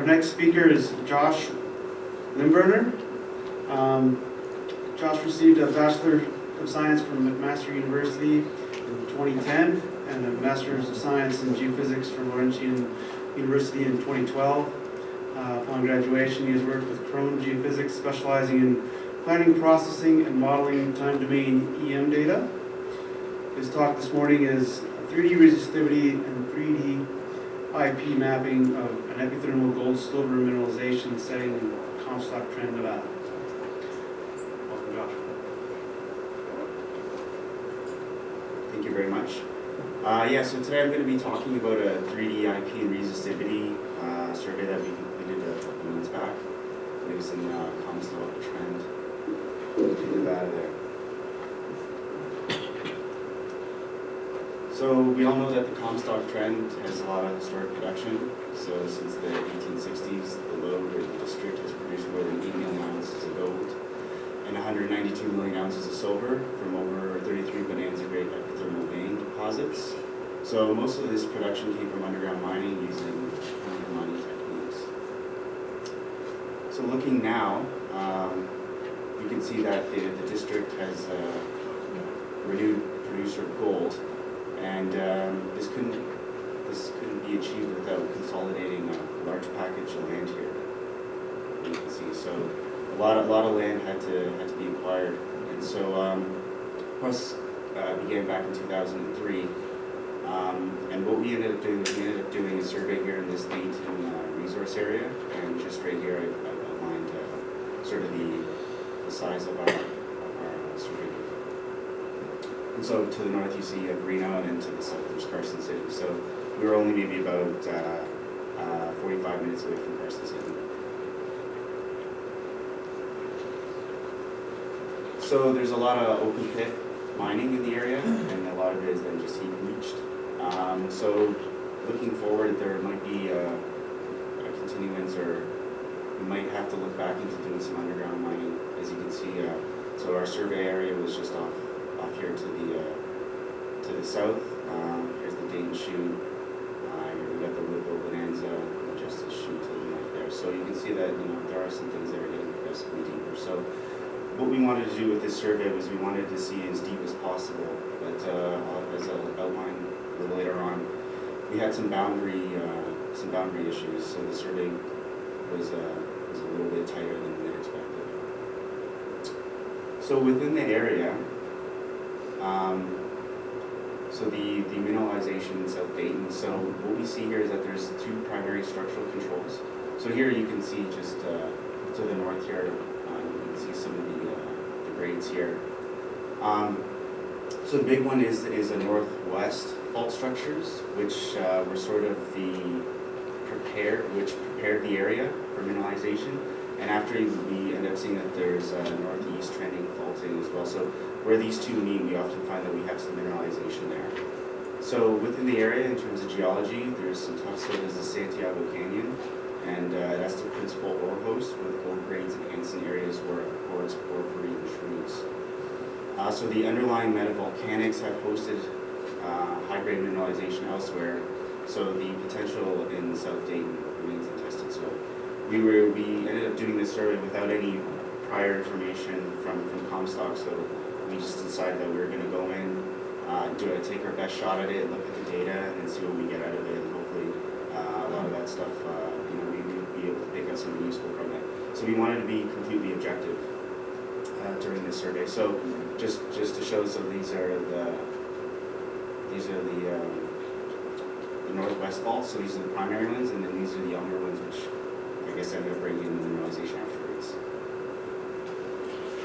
next speaker is Josh Lymburner. Josh received a Bachelor of Science from McMaster University in 2010 and a Master's of Science in Geophysics from Laurentian University in 2012. Upon graduation, he has worked with Crone Geophysics, specializing in planning, processing, and modeling time domain EM data. His talk this morning is 3D resistivity and 3D IP mapping of an epithermal gold-silver mineralization setting in Comstock Trend, Nevada. Welcome, Josh. Thank you very much. So today I'm going to be talking about a 3D IP and resistivity survey that we completed a couple months back. It was in Comstock Trend in Nevada there. So we all know that the Comstock Trend has a lot of historic production. So since the 1860s, the lode or the district has produced more than 8 million ounces of gold and 192 million ounces of silver from over 33 bonanza grade epithermal vein deposits. So most of this production came from underground mining using mining techniques. So looking now, you can see that the district has a renewed producer of gold, and this couldn't be achieved without consolidating a large package of land here. You can see, so a lot of land had to be acquired, and so plus began back in 2003. And what we ended up doing a survey here in this Dayton resource area, and just right here I've outlined sort of the size of our survey. And so to the north you see Reno, and then to the south there's Carson City. So we were only maybe about 45 minutes away from Carson City. So there's a lot of open pit mining in the area, and a lot of it is then just heap leached. So looking forward, there might be a continuance, or we might have to look back into doing some underground mining. As you can see, so our survey area was just off here to the south. Here's the Dayton Chute. Here we got the Woodville Bonanza, and just the chute to the north there. So you can see that there are some things that are getting progressively deeper. So what we wanted to do with this survey was we wanted to see as deep as possible, but as I'll outline a little later on, we had some boundary issues, so the survey was a little bit tighter than we had expected. So within the area, so the mineralization in South Dayton, so what we see here is that there's two primary structural controls. So here you can see just to the north here, you can see some of the grades here. So the big one is the northwest fault structures, which were sort of which prepared the area for mineralization. And after we end up seeing that there's northeast trending faulting as well. So where these two meet, we often find that we have some mineralization there. So within the area, in terms of geology, there's some tough soil as the Santiago Canyon, and that's the principal ore host with gold grades enhancing areas where quartz, porphyry, and shrooms. So the underlying metavolcanics have hosted high-grade mineralization elsewhere, so the potential in South Dayton remains untested. So we ended up doing this survey without any prior information from Comstock, so we just decided that we were going to go in, take our best shot at it, look at the data, and then see what we get out of it, and hopefully a lot of that stuff, we'd be able to pick up something useful from it. So we wanted to be completely objective during this survey. So just to show, so these are the northwest faults. So these are the primary ones, and then these are the younger ones, which I guess ended up bringing in the mineralization afterwards.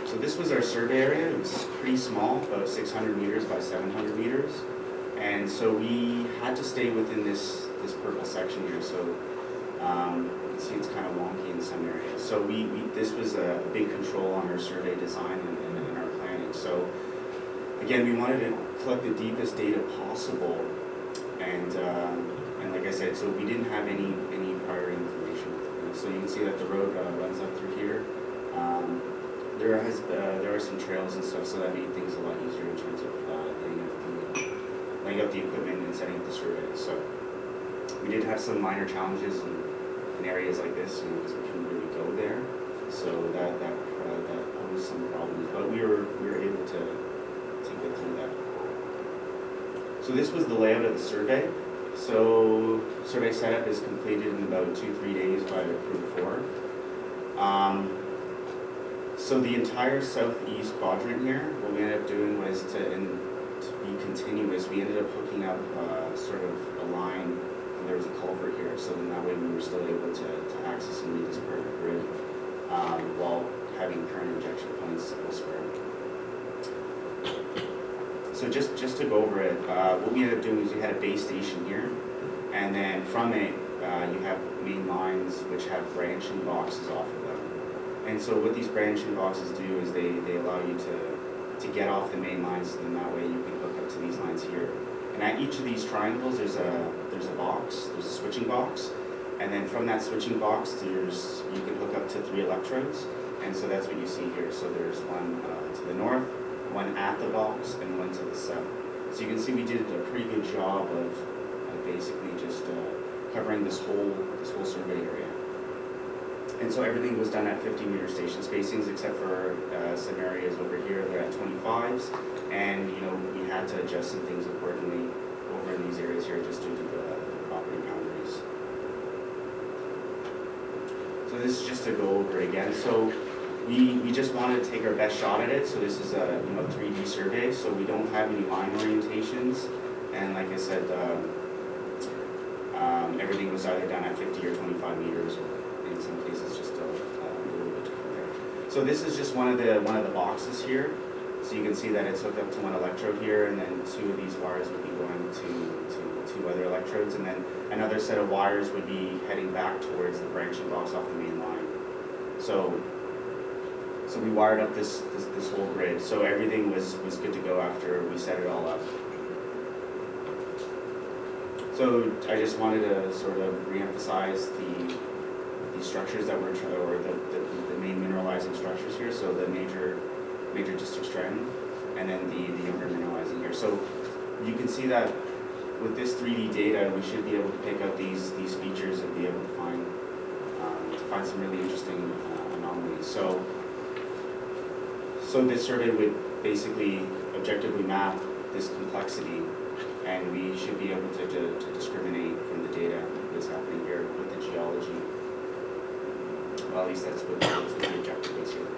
So this was our survey area. It was pretty small, about 600 meters by 700 meters, and so we had to stay within this purple section here. So you can see it's kind of wonky in some areas. So this was a big control on our survey design and our planning. So again, we wanted to collect the deepest data possible, and like I said, so we didn't have any prior information. So you can see that the road runs up through here. There are some trails and stuff, so that made things a lot easier in terms of laying out the equipment and setting up the survey. So we did have some minor challenges in in areas like this, because we couldn't really go there. So that posed some problems, but we were able to get through that. So this was the layout of the survey. So survey setup is completed in about 2-3 days by the crew of 4. So the entire southeast quadrant here, what we ended up doing was to be continuous. We ended up hooking up sort of a line, and there was a culvert here, so then that way we were still able to access and meet this perfect grid while having current injection points elsewhere. So just to go over it, what we ended up doing is we had a base station here, and then from it you have main lines which have branching boxes off of them. And so what these branching boxes do is they allow you to get off the main lines, so then that way you can hook up to these lines here. And at each of these triangles there's a box, there's a switching box, and then from that switching box you can hook up to 3 electrodes, and so that's what you see here. So there's one to the north, one at the box, and one to the south. So you can see we did a pretty good job of basically just covering this whole survey area. And so everything was done at 50-meter station spacings, except for some areas over here, they're at 25s, and we had to adjust some things accordingly over in these areas here just due to the property boundaries. So this is just to go over it again. So we just wanted to take our best shot at it. So this is a 3D survey, so we don't have any line orientations, and like I said, everything was either done at 50 or 25 meters, or in some cases just a little bit different there. So this is just one of the boxes here. So you can see that it's hooked up to one electrode here, and then 2 of these wires would be going to 2 other electrodes, and then another set of wires would be heading back towards the branching box off the main line. So we wired up this whole grid, so everything was good to go after we set it all up. So I just wanted to sort of re-emphasize the structures that we're trying, or the main mineralizing structures here. So the major district trend, and then the younger mineralizing here. So you can see that with this 3D data, we should be able to pick out these features and be able to find some really interesting anomalies. So this survey would basically objectively map this complexity, and we should be able to discriminate from the data that's happening here with the geology. Well, at least that's what the objective is here.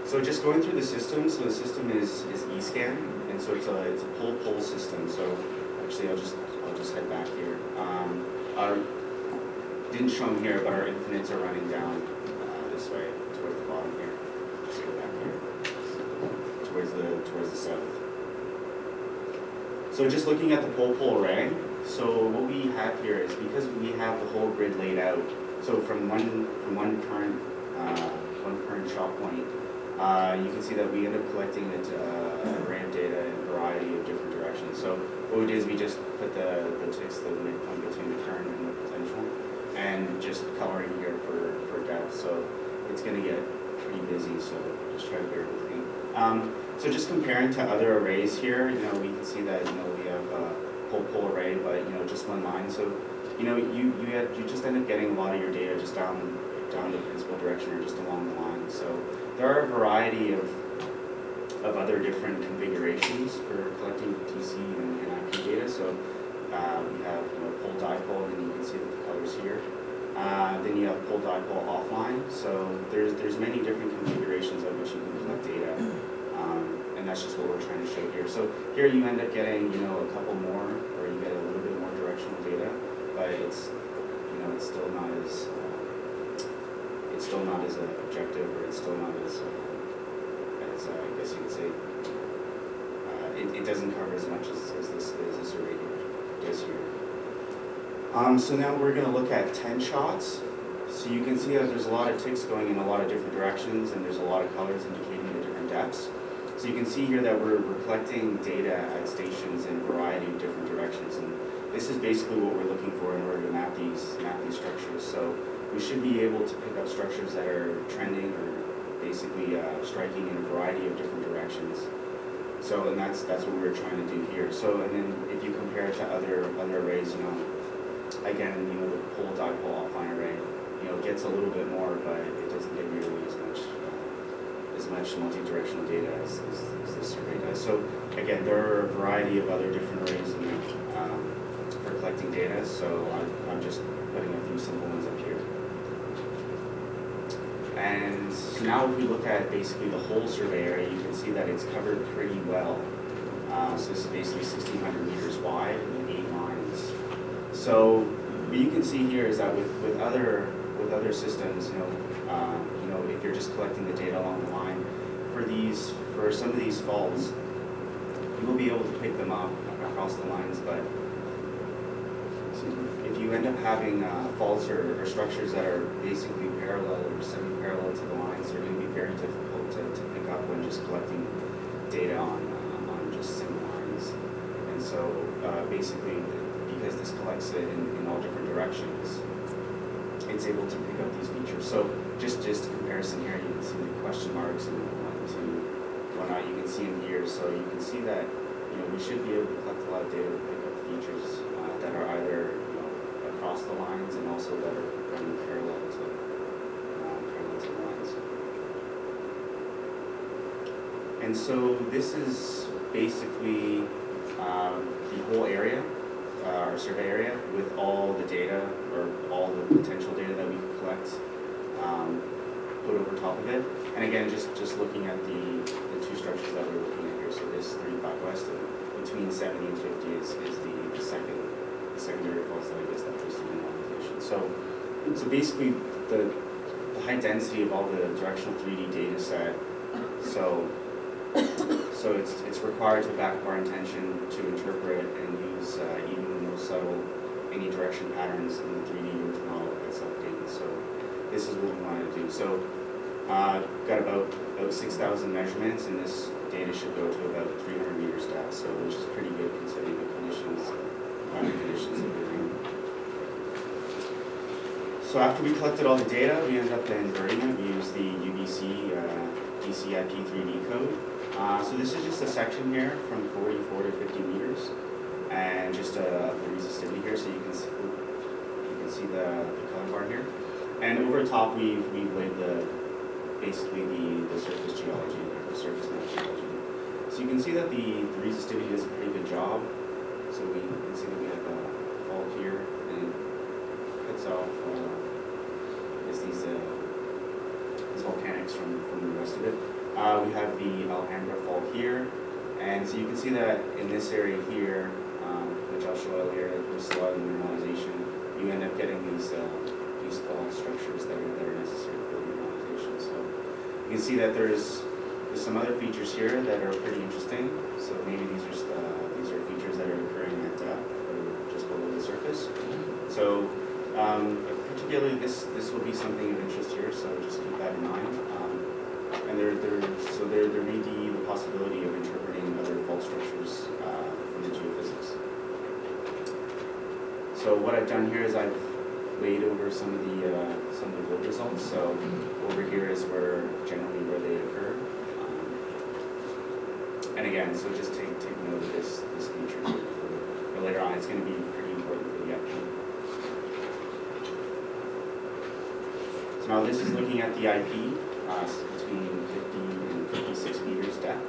So just going through the system, so the system is eScan, and so it's a pull system. So actually, I'll just head back here. Didn't show them here, but our infinites are running down this way towards the bottom here. Just go back here towards the south. So just looking at the pole array, so what we have here is, because we have the whole grid laid out, so from one current shot point, you can see that we end up collecting an array of data in a variety of different directions. So what we did is we just put the ticks, the midpoint between the current and the potential, and just coloring here for depth. So it's going to get pretty busy, so just try to bear with me. So just comparing to other arrays here, we can see that we have a pole array, but just one line. So you just end up getting a lot of your data just down the principal direction or just along the line. So there are a variety of other different configurations for collecting TC and IP data. So we have pole dipole, and you can see the colors here. Then you have pole dipole offline. So there's many different configurations of which you can collect data. And that's just what we're trying to show here. So here you end up getting, a couple more, or you get a little bit more directional data, but it's still not as objective, or it's still not as I guess you could say, it doesn't cover as much as this survey does here. So now we're going to look at 10 shots. So you can see that there's a lot of ticks going in a lot of different directions, and there's a lot of colors indicating the different depths. So you can see here that we're collecting data at stations in a variety of different directions, and this is basically what we're looking for in order to map these structures. So we should be able to pick up structures that are trending or basically striking in a variety of different directions. So, and that's what we're trying to do here. So, and then if you compare it to other arrays, again, the pole dipole offline array, gets a little bit more, but it doesn't get nearly as much multi-directional data as this survey does. So again, there are a variety of other different arrays for collecting data. So I'm just putting a few simple ones up here. And so now if we look at basically the whole survey area, you can see that it's covered pretty well. So this is basically 1,600 meters wide and 8 lines. So what you can see here is that with other systems, if you're just collecting the data along the line, for some of these faults, you will be able to pick them up across the lines, but if you end up having faults or structures that are basically parallel or semi-parallel to the lines, they're going to be very difficult to pick up when just collecting data on just single lines. And so basically, because this collects it in all different directions, it's able to pick up these features. So just a comparison here, you can see the question marks and whatnot. You can see in here, so you can see that we should be able to collect a lot of data to pick up features that are either across the lines and also that are running parallel to the lines. And so this is basically the whole area, our survey area, with all the data or all the potential data that we can collect, put over top of it. And again, just looking at the two structures that we're looking at here. So this 35 west and between 70 and 50 is the secondary faults that I guess that was the mineralization. So basically the high density of all the directional 3D data set. So it's required to back up our intention to interpret and use even the most subtle any direction patterns in the 3D Earth model that's updated. So this is what we want to do. So got about 6,000 measurements, and this data should go to about 300 meters depth. So which is pretty good considering the conditions that we're in. So after we collected all the data, we ended up inverting it. We used the UBC DCIP 3D code. So this is just a section here from 44 to 50 meters, and just the resistivity here, so you can see the color bar here. And over the top, we've laid basically the surface geology, the surface map geology. So you can see that the resistivity does a pretty good job. So we can see that we have a fault here, and it cuts off these volcanics from the rest of it. We have the Alhambra fault here, and so you can see that in this area here, which I'll show you later, there's a lot of mineralization. You end up getting these fault structures that are necessary for mineralization. So you can see that there's some other features here that are pretty interesting. So maybe these are features that are occurring at depth or just below the surface. So particularly this will be something of interest here. So just keep that in mind. And there may be the possibility of interpreting other fault structures from the geophysics. So what I've done here is I've laid over some of the gold results. So over here is generally where they occur. And again, so just take note of this feature here for later on. It's going to be pretty important for the IP. So now this is looking at the IP. Between 50 and 56 meters depth.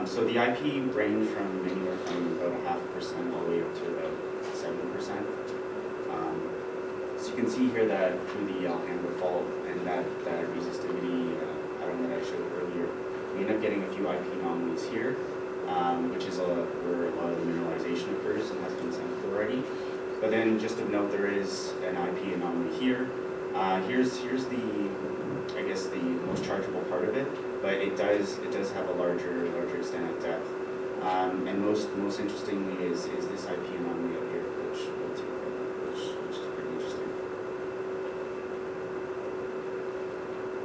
So the IP range from anywhere from about 0.5% all the way up to about 7%. So you can see here that through the Alhambra fault and that resistivity pattern that I showed earlier, we end up getting a few IP anomalies here, which is where a lot of the mineralization occurs and has been sampled already. But then just of note, there is an IP anomaly here. Here's I guess the most chargeable part of it, but it does have a larger extent of depth. And most interestingly is this IP anomaly up here, which is pretty interesting.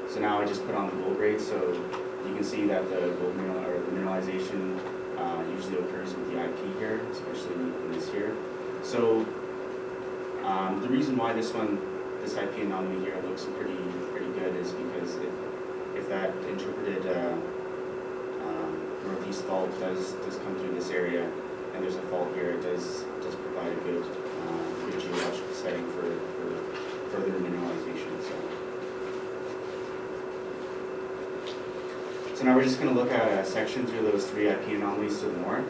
So now I just put on the gold grade, so you can see that the gold mineralization usually occurs with the IP here, especially in this here. So the reason why this IP anomaly here looks pretty good is because if that interpreted northeast fault does come through this area, and there's a fault here, it does provide a good good geological setting for further mineralization. So now we're just going to look at a section through those 3 IP anomalies to the north.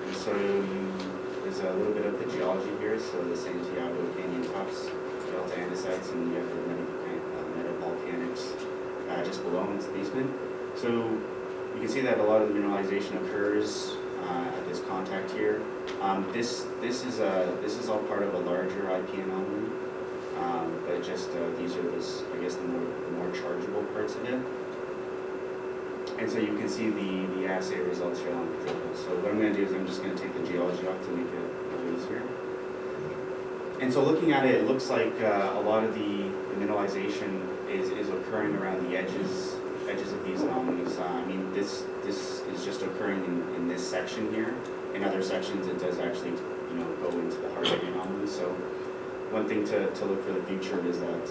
And so there's a little bit of the geology here, so the Santiago Canyon tuffs, delta andesites, and you have the metavolcanics just below in the basement. So you can see that a lot of the mineralization occurs at this contact here. This is all part of a larger IP anomaly, but just these are I guess the more chargeable parts of it. And so you can see the assay results here on the drill hole. So what I'm going to do is I'm just going to take the geology off to make it a little easier. And so looking at it, it looks like a lot of the mineralization is occurring around the edges of these anomalies. I mean, this is just occurring in this section here. In other sections, it does actually, go into the heart of the anomaly. So one thing to look for the future is that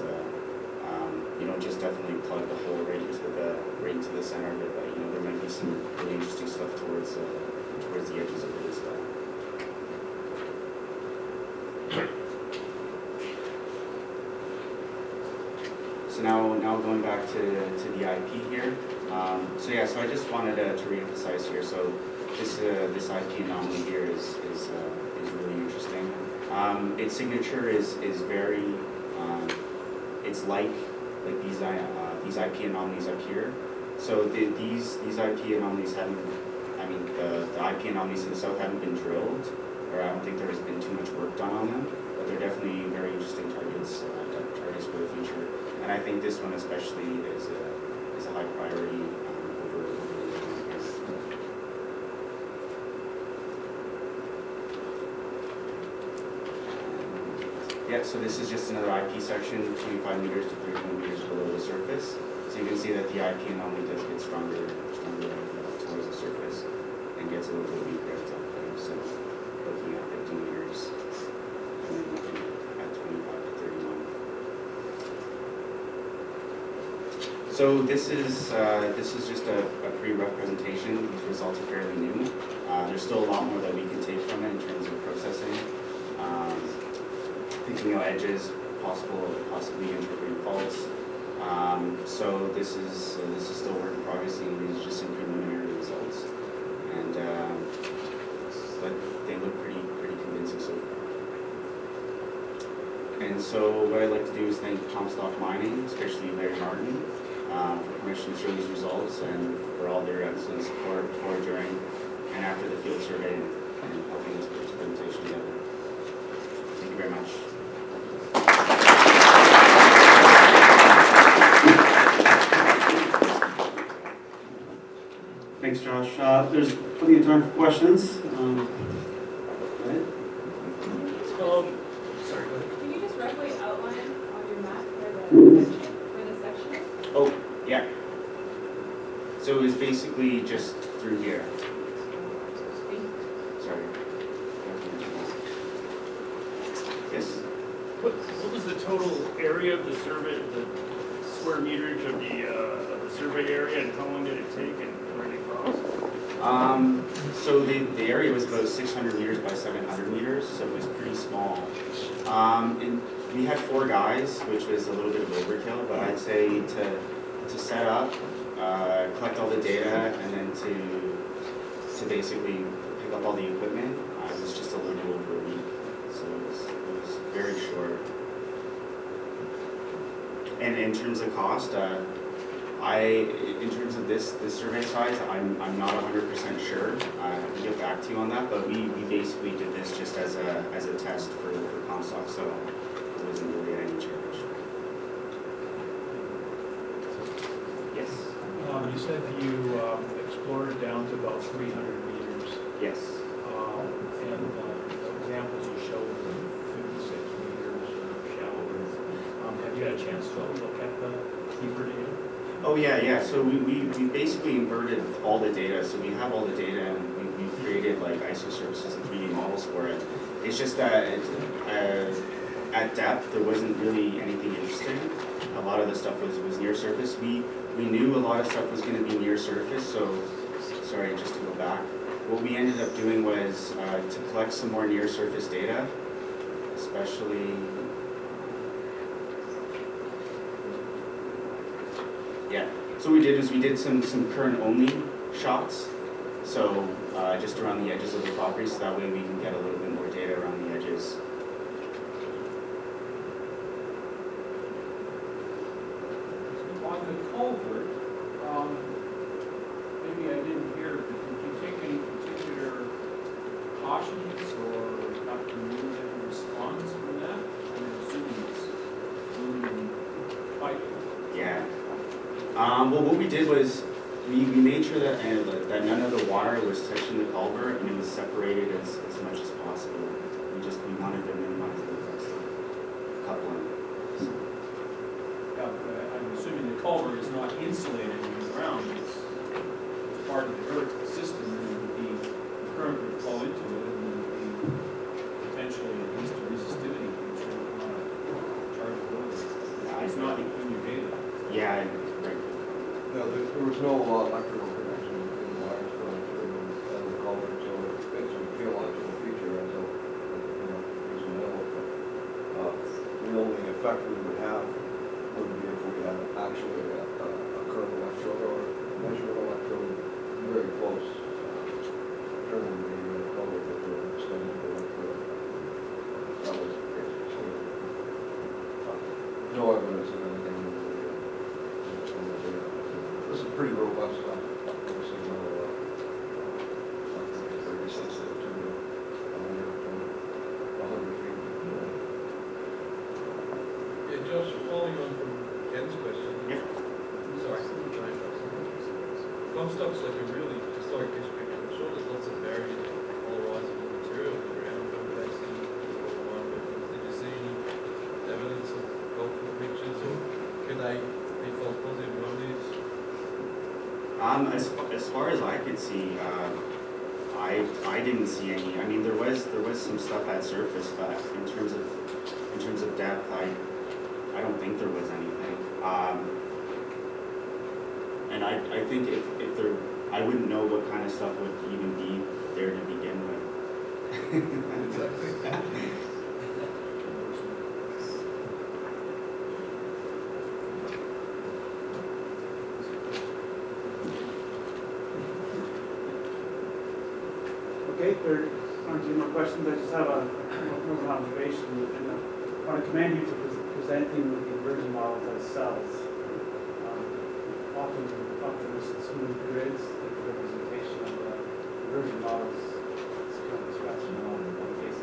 just definitely plug the hole right into the center of it. But there might be some really interesting stuff towards the edges of it as well. So now going back to the IP here. So I just wanted to reemphasize here. So this IP anomaly here is really interesting. Its signature is very. It's like these IP anomalies up here. So these IP anomalies haven't. I mean the IP anomalies to the south haven't been drilled, or I don't think there has been too much work done on them. But they're definitely very interesting targets for the future. And I think this one especially is a high priority over the other one here. So this is just another IP section, 25 meters to 31 meters below the surface. So you can see that the IP anomaly does get stronger towards the surface and gets a little bit weaker at top there. So looking at 50 meters and then looking at 25 to 31. So this is just a pretty rough presentation. These results are fairly new. There's still a lot more that we can take from it in terms of processing, thinking out edges, possibly interpreting faults. So this is still work in progress, and these are just some preliminary results, and but they look pretty convincing so far. And so what I'd like to do is thank Comstock Mining, especially Larry Martin, for permission to show these results and for all their excellent support before, during, and after the field survey and helping us put this presentation together. Thank you very much. Thanks, Josh. There's plenty of time for questions. Go ahead. Sorry, go ahead. Can you just roughly outline on your map where the section is? Oh, yeah. So it was basically just through here. Sorry. Yes? What was the total area of the survey, the square meterage of the survey area, and how long did it take, and where did it cross? So the area was about 600 meters by 700 meters, so it was pretty small. And we had 4 guys, which was a little bit of overkill, but I'd say to set up, collect all the data, and then to basically pick up all the equipment, it was just a little over a week. So it was very short. And in terms of cost, in terms of this survey size, I'm not 100% sure. I have to get back to you on that, but we basically did this just as a test for Comstock, so it wasn't really at any charge. Yes. You said you explored down to about 300 meters. Yes. And the examples you showed were 56 meters shallower. Have you had a chance to look at the deeper data? Oh yeah. So we basically inverted all the data. So we have all the data, and we created like isosurfaces and 3D models for it. It's just that at depth there wasn't really anything interesting. A lot of the stuff was near surface. We knew a lot of stuff was going to be near surface. So sorry, just to go back. What we ended up doing was to collect some more near surface data, especially. Yeah, so what we did is we did some current only shots. So just around the edges of the property, so that way we can get a little bit more data around the edges. On the culvert, maybe I didn't hear, but did you take any particular cautions or not to move any response from that? I'm assuming it's moving pipe. Yeah. Well, what we did was we made sure that that none of the water was touching the culvert and it was separated as much as possible. We wanted to minimize the effects of coupling. Yeah, but I'm assuming the culvert is not insulated in the ground. It's part of the earth system, and the current would flow into it, and there would be potentially at least a resistivity which would want to charge it over. It's not in your data. Yeah, right. No, there was no electrical connection in the wires going through the culvert, so it's a geological feature as a, reason to know. But the only effect we would have would be if we had actually a current electrode or measured electrode very close, turning the culvert that we're extending the electrode. That was the case. So, no evidence of anything. This is pretty robust stuff. This is very sensitive to 100 feet. Yeah, Josh, following on from Ken's question. Yeah. Sorry. Comstock's like a really historic district. I'm sure there's lots of varied polarizable material around Comstock. Did you see any evidence of golden pictures, or can they be false positive anomalies? As far as I could see, I didn't see any. I mean, there was some stuff at surface, but in terms of depth, I don't think there was anything. And I think if there, I wouldn't know what kind of stuff would even be there to begin with. Exactly. Okay, if there aren't any more questions, I just have more of an observation. And I want to commend you for presenting the inversion models as cells. Often there's smooth grids, like the representation of the inversion models is kind of scratching along in one case.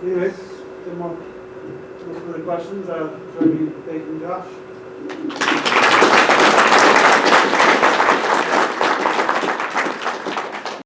Anyways, if there are no further questions, join me in thanking Josh.